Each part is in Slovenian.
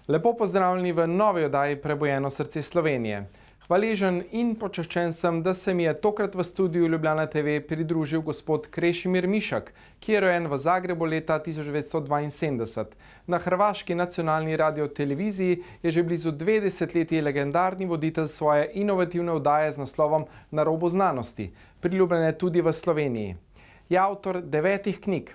Lepo pozdravljeni v novi oddaji Prebujeno srce Slovenije. Hvaležen in počaščen sem, da se mi je tokrat v studiu Ljubljana TV pridružil gospod Krešimir Mišak, ki je rojen v Zagrebu leta 1972. Na hrvaški nacionalni radioteleviziji je že blizu 2 desetletji legendarni voditelj svoje inovativne oddaje z naslovom Na robu znanosti, priljubljene tudi v Sloveniji. Je avtor 9 knjig.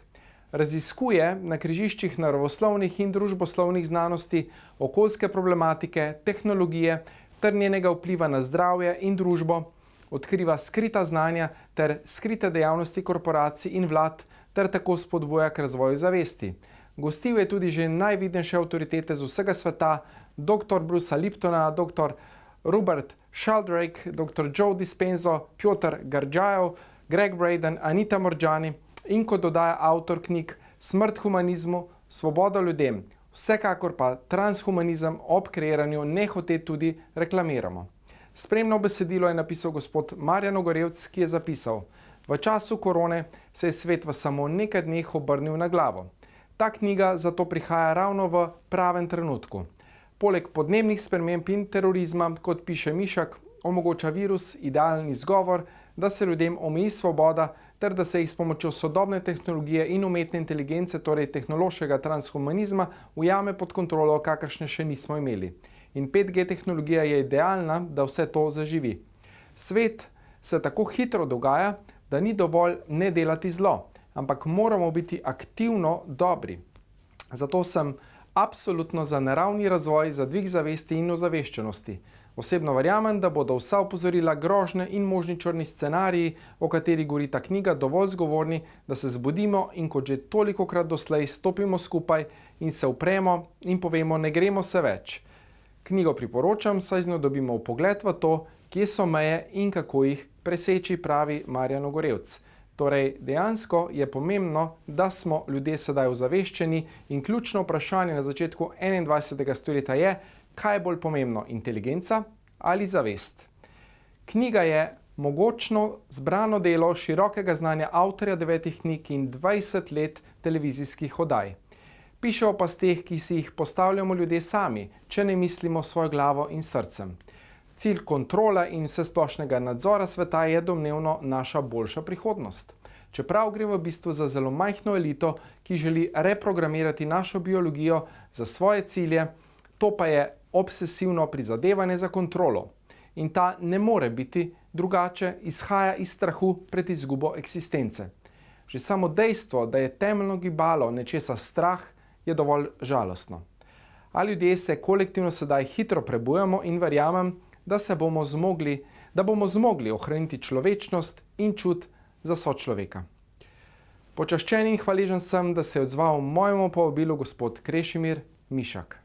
Raziskuje na križiščih naravoslovnih in družboslovnih znanosti, okoljske problematike, tehnologije ter njenega vpliva na zdravje in družbo, odkriva skrita znanja ter skrite dejavnosti korporacij in vlad ter tako spodbuja k razvoju zavesti. Gostil je tudi že najvidnejše avtoritete z vsega sveta, dr. Brucea Liptona, dr. Robert Sheldrake, dr. Joe Dispenza, Piotr Gurdjieff, Greg Braden, Anita Moorjani in kot dodaja avtor knjig Smrt humanizmu, Svoboda ljudem, vsekakor pa transhumanizem ob kreiranju nehote tudi reklamiramo. Spremno besedilo je napisal gospod Marjan Ogorevc, ki je zapisal: V času korone se je svet v samo nekaj dneh obrnil na glavo. Ta knjiga zato prihaja ravno v pravem trenutku. Poleg podnebnih sprememb in terorizma, kot piše Mišak, omogoča virus idealen izgovor, da se ljudem omeji svoboda ter da se jih s pomočjo sodobne tehnologije in umetne inteligence, torej tehnološkega transhumanizma, ujame pod kontrolo, kakršne še nismo imeli. In 5G tehnologija je idealna, da vse to zaživi. Svet se tako hitro dogaja, da ni dovolj ne delati zlo, ampak moramo biti aktivno dobri. Zato sem absolutno za naravni razvoj, za dvig zavesti in ozaveščenosti. Osebno verjamem, da bodo vsa opozorila, grožnje in možni črni scenariji, o kateri govori ta knjiga, dovolj zgovorni, da se zbudimo in kot že tolikokrat doslej stopimo skupaj in se upremo in povemo, ne gremo se več. Knjigo priporočam, saj z njo dobimo vpogled v to, kje so meje in kako jih preseči, pravi Marjan Ogorevc. Torej, dejansko je pomembno, da smo ljudje sedaj ozaveščeni in ključno vprašanje na začetku 21. stoletja je, kaj je bolj pomembno, inteligenca ali zavest. Knjiga je mogočno zbrano delo širokega znanja avtorja 9 knjig in 20 let televizijskih oddaj. Piše o pasteh, ki si jih postavljamo ljudje sami, če ne mislimo svojo glavo in srcem. Cilj kontrola in vsesplošnega nadzora sveta je domnevno naša boljša prihodnost. Čeprav gre v bistvu za zelo majhno elito, ki želi reprogramirati našo biologijo za svoje cilje, to pa je obsesivno prizadevanje za kontrolo. In ta ne more biti drugače, izhaja iz strahu pred izgubo eksistence. Že samo dejstvo, da je temeljno gibalo nečesa strah, je dovolj žalostno. A ljudje se kolektivno sedaj hitro prebujamo in verjamem, da bomo zmogli ohraniti človečnost in čut za sočloveka. Počaščen in hvaležen sem, da se je odzval mojemu povabilu gospod Krešimir Mišak.